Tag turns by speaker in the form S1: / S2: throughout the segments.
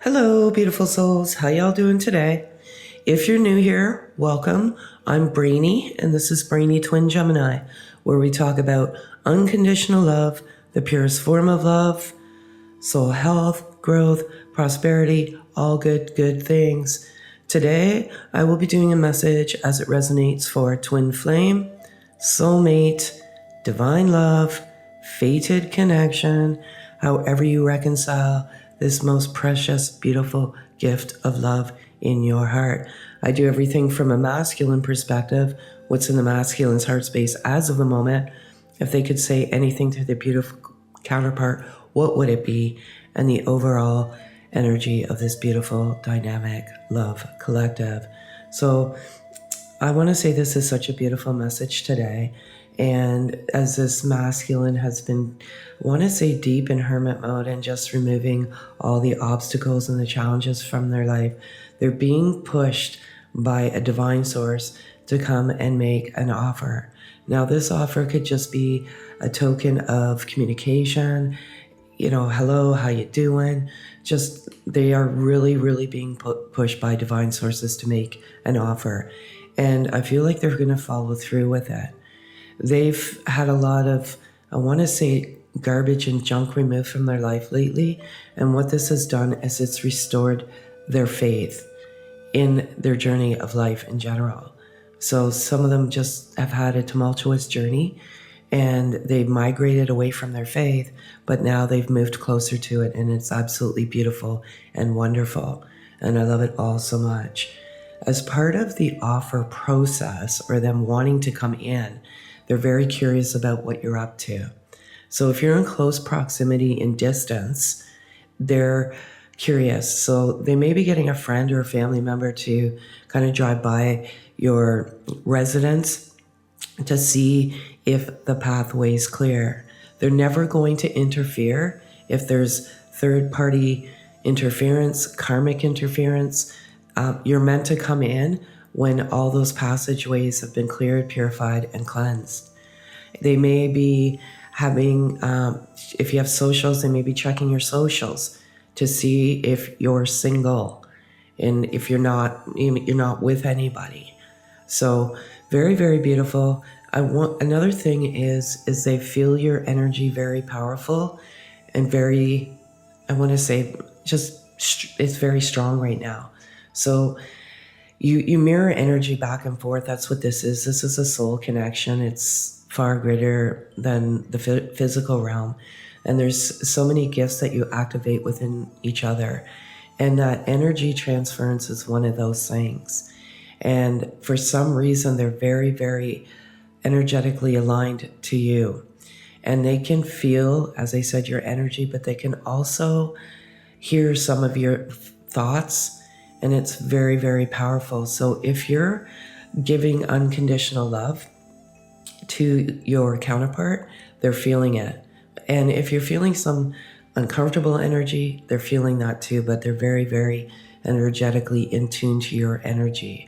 S1: Hello, beautiful souls. How y'all doing today? If you're new here, welcome. I'm Brainy, and this is Brainy Twin Gemini, where we talk about unconditional love, the purest form of love, soul health, growth, prosperity, all good things. Today, I will be doing a message as it resonates for twin flame, soulmate, divine love, fated connection, however you reconcile this most precious, beautiful gift of love in your heart. I do everything from a masculine perspective, what's in the masculine's heart space as of the moment. If they could say anything to their beautiful counterpart, what would it be? And the overall energy of this beautiful, dynamic love collective. So I want to say this is such a beautiful message today. And as this masculine has been, I want to say, deep in hermit mode and just removing all the obstacles and the challenges from their life, they're being pushed by a divine source to come and make an offer. Now, this offer could just be a token of communication, hello, how you doing? Just, they are really being pushed by divine sources to make an offer. And I feel like they're going to follow through with it. They've had a lot of, I want to say, garbage and junk removed from their life lately. And what this has done is it's restored their faith in their journey of life in general. So some of them just have had a tumultuous journey and they've migrated away from their faith, but now they've moved closer to it, and it's absolutely beautiful and wonderful. And I love it all so much. As part of the offer process, or them wanting to come in, they're very curious about what you're up to. So if you're in close proximity in distance, they're curious. So they may be getting a friend or a family member to kind of drive by your residence to see if the pathway is clear. They're never going to interfere if there's third-party interference, karmic interference. You're meant to come in when all those passageways have been cleared, purified, and cleansed. They may be having, if you have socials, they may be checking your socials to see if you're single and if you're not with anybody. So very beautiful. Another thing is they feel your energy very powerful and very, I want to say, just it's very strong right now. So you mirror energy back and forth. That's what this is. This is a soul connection. It's far greater than the physical realm. And there's so many gifts that you activate within each other. And that energy transference is one of those things. And for some reason, they're very energetically aligned to you. And they can feel, as I said, your energy, but they can also hear some of your thoughts. And it's very powerful. So if you're giving unconditional love to your counterpart, they're feeling it. And if you're feeling some uncomfortable energy, they're feeling that too, but they're very energetically in tune to your energy.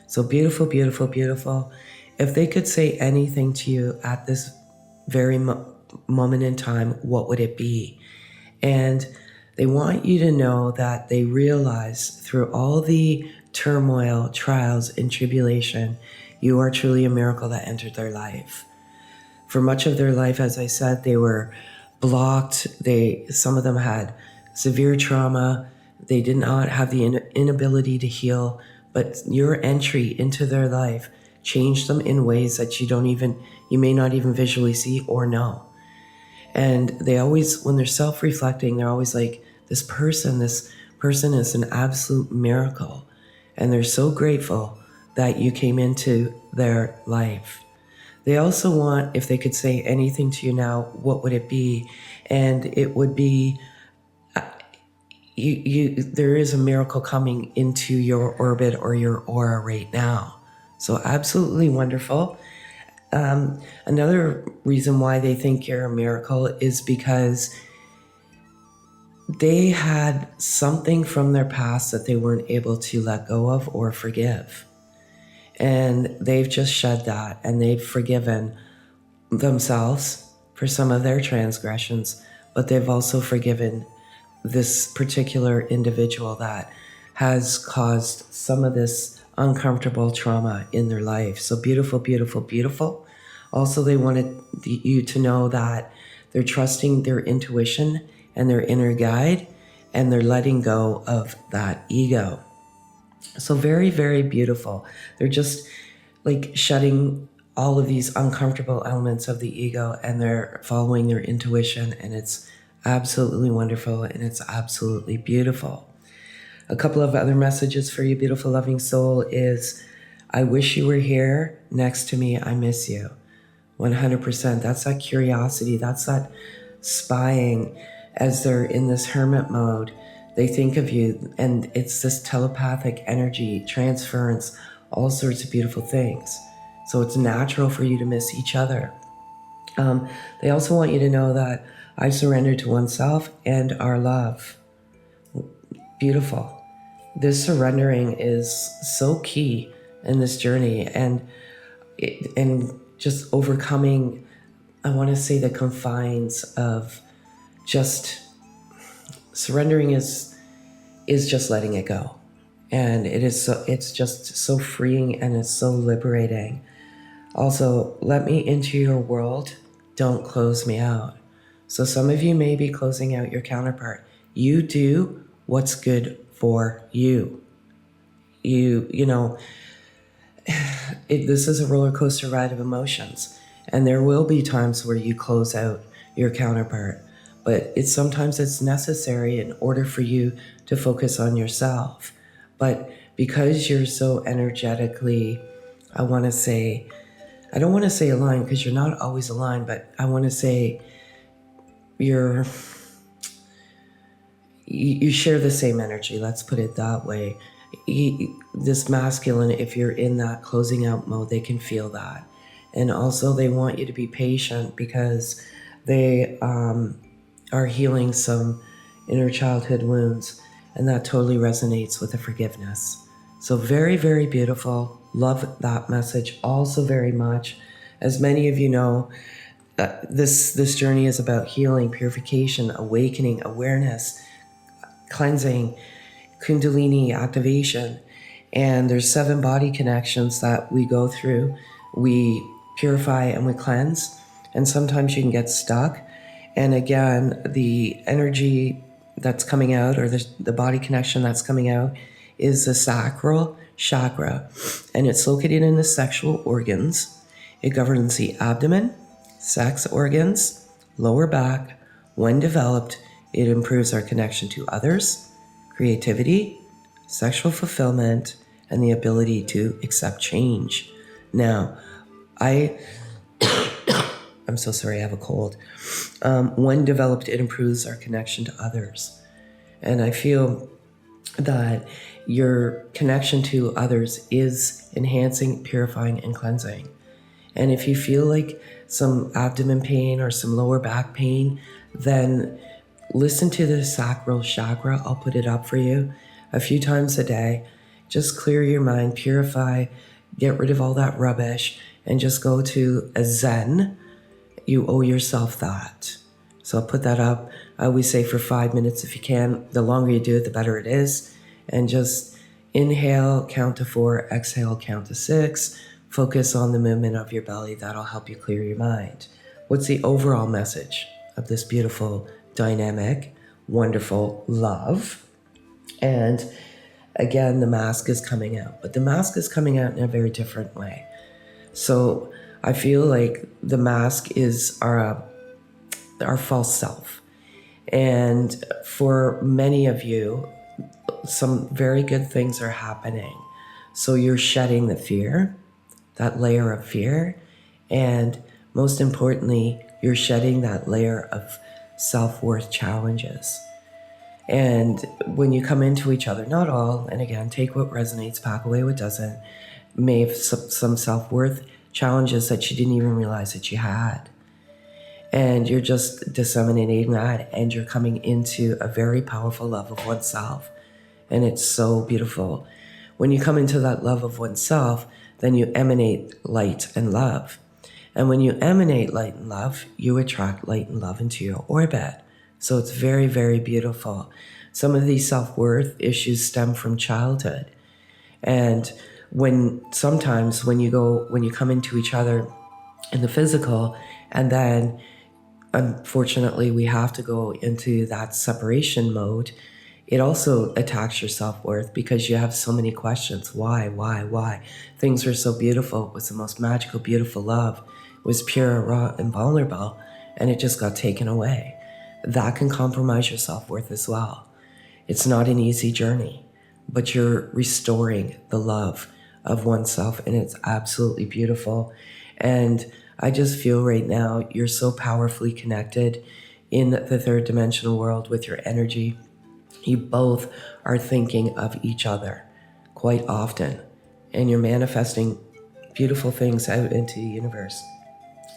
S1: So beautiful. If they could say anything to you at this very moment in time, what would it be? And they want you to know that they realize through all the turmoil, trials, and tribulation, you are truly a miracle that entered their life. For much of their life, as I said, they were blocked. Some of them had severe trauma. They did not have the inability to heal, but your entry into their life changed them in ways that you may not even visually see or know. And they always, when they're self-reflecting, they're always like, this person is an absolute miracle. And they're so grateful that you came into their life. They also want, if they could say anything to you now, what would it be? And it would be, there is a miracle coming into your orbit or your aura right now. So absolutely wonderful. Another reason why they think you're a miracle is because they had something from their past that they weren't able to let go of or forgive. And they've just shed that, and they've forgiven themselves for some of their transgressions, but they've also forgiven this particular individual that has caused some of this uncomfortable trauma in their life. So beautiful, beautiful, beautiful. Also, they wanted you to know that they're trusting their intuition and their inner guide, and they're letting go of that ego. So very, very beautiful. They're just like shedding all of these uncomfortable elements of the ego, and they're following their intuition, and it's absolutely wonderful, and it's absolutely beautiful. A couple of other messages for you, beautiful loving soul, is I wish you were here next to me. I miss you. 100%. That's that curiosity. That's that spying as they're in this hermit mode. They think of you, and it's this telepathic energy transference, all sorts of beautiful things. So it's natural for you to miss each other. They also want you to know that I surrender to oneself and our love. Beautiful. This surrendering is so key in this journey, and just overcoming, I want to say, the confines of just surrendering is just letting it go. And it's just so freeing, and it's so liberating. Also, let me into your world. Don't close me out. So some of you may be closing out your counterpart. You do what's good for you. This is a roller coaster ride of emotions, and there will be times where you close out your counterpart, but sometimes it's necessary in order for you to focus on yourself. But because you're so energetically, I don't want to say aligned, because you're not always aligned, but I want to say you share the same energy. Let's put it that way. This masculine, if you're in that closing out mode, they can feel that. And also they want you to be patient, because they are healing some inner childhood wounds, and that totally resonates with the forgiveness. So very, very beautiful. Love that message also very much. As many of you know, this journey is about healing, purification, awakening, awareness, cleansing, Kundalini activation. And there's 7 body connections that we go through. We purify and we cleanse, and sometimes you can get stuck. And again, the energy that's coming out, or the body connection that's coming out, is the sacral chakra, and it's located in the sexual organs. It governs the abdomen, sex organs, lower back. When developed, it improves our connection to others, creativity, sexual fulfillment, and the ability to accept change. Now, I'm so sorry, I have a cold. When developed, it improves our connection to others. And I feel that your connection to others is enhancing, purifying, and cleansing. And if you feel like some abdomen pain or some lower back pain, then listen to the sacral chakra. I'll put it up for you a few times a day. Just clear your mind, purify, get rid of all that rubbish, and just go to a Zen. You owe yourself that. So I'll put that up. I always say for 5 minutes if you can. The longer you do it, the better it is. And just inhale, count to 4, exhale, count to 6. Focus on the movement of your belly. That'll help you clear your mind. What's the overall message of this beautiful, dynamic, wonderful love? And again, the mask is coming out, but the mask is coming out in a very different way. So I feel like the mask is our false self. And for many of you, some very good things are happening. So you're shedding the fear, that layer of fear, and most importantly, you're shedding that layer of self-worth challenges. And when you come into each other, not all, and again, take what resonates, pack away what doesn't, may have some self-worth challenges that you didn't even realize that you had. And you're just disseminating that, and you're coming into a very powerful love of oneself. And it's so beautiful. When you come into that love of oneself, then you emanate light and love. And when you emanate light and love, you attract light and love into your orbit. So it's very, very beautiful. Some of these self-worth issues stem from childhood. And sometimes when you come into each other in the physical, and then unfortunately we have to go into that separation mode, it also attacks your self-worth because you have so many questions. Why? Things were so beautiful. It was the most magical, beautiful love. It was pure, raw, and vulnerable, and it just got taken away. That can compromise your self-worth as well. It's not an easy journey, but you're restoring the love of oneself, and it's absolutely beautiful. And I just feel right now you're so powerfully connected in the third dimensional world with your energy. You both are thinking of each other quite often, and you're manifesting beautiful things out into the universe.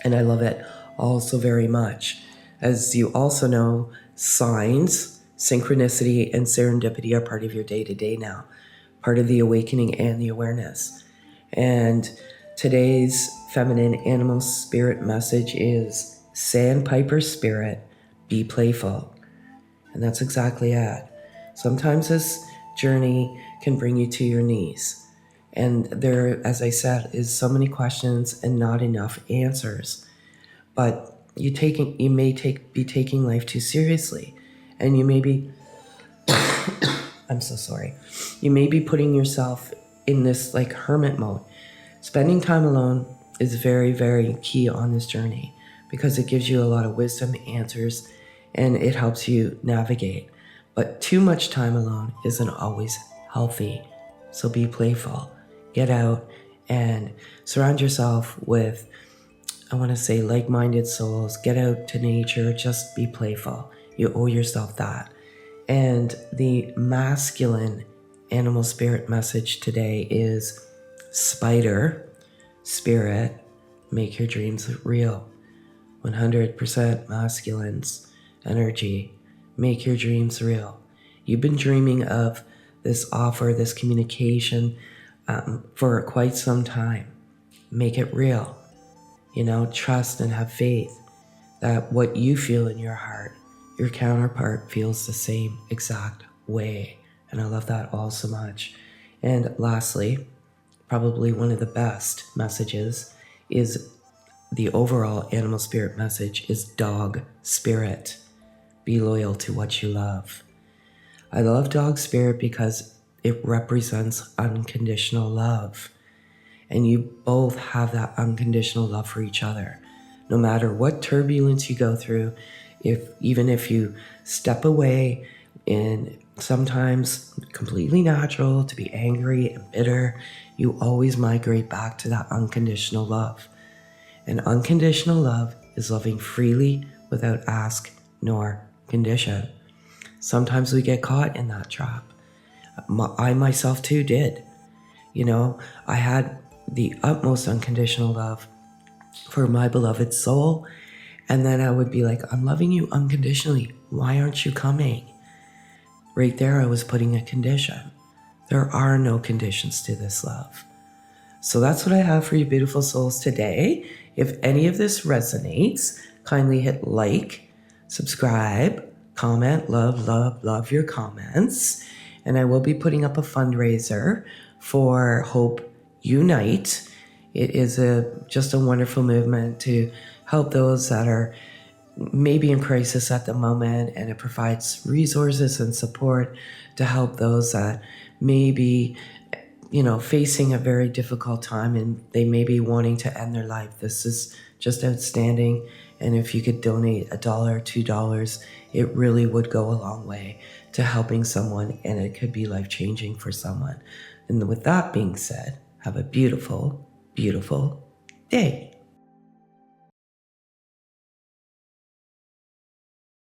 S1: And I love it all so very much. As you also know, signs, synchronicity, and serendipity are part of your day-to-day now, part of the awakening and the awareness. And today's feminine animal spirit message is Sandpiper Spirit, be playful. And that's exactly it. Sometimes this journey can bring you to your knees. And there, as I said, is so many questions and not enough answers. But you may be taking life too seriously. And you may be, I'm so sorry. You may be putting yourself in this like hermit mode. Spending time alone is very, very key on this journey because it gives you a lot of wisdom, answers, and it helps you navigate. But too much time alone isn't always healthy. So be playful. Get out and surround yourself with, I want to say, like-minded souls. Get out to nature. Just be playful. You owe yourself that. And the masculine animal spirit message today is Spider Spirit, make your dreams real. 100% masculine's energy. Make your dreams real. You've been dreaming of this offer, this communication for quite some time. Make it real. Trust and have faith that what you feel in your heart, your counterpart feels the same exact way. And I love that all so much. And lastly, probably one of the best messages is the overall animal spirit message is dog spirit. Be loyal to what you love. I love dog spirit because it represents unconditional love. And you both have that unconditional love for each other. No matter what turbulence you go through, even if you step away, and sometimes completely natural to be angry and bitter, you always migrate back to that unconditional love. And unconditional love is loving freely without ask nor condition. Sometimes we get caught in that trap. I myself too did. I had the utmost unconditional love for my beloved soul. And then I would be like, I'm loving you unconditionally. Why aren't you coming? Right there, I was putting a condition. There are no conditions to this love. So that's what I have for you beautiful souls today. If any of this resonates, kindly hit like, subscribe, comment, love your comments. And I will be putting up a fundraiser for Hope Unite. It is just a wonderful movement to help those that are maybe in crisis at the moment, and it provides resources and support to help those that may be facing a very difficult time and they may be wanting to end their life. This is just outstanding. And if you could donate $1, $2, it really would go a long way to helping someone, and it could be life-changing for someone. And with that being said, have a beautiful, beautiful day.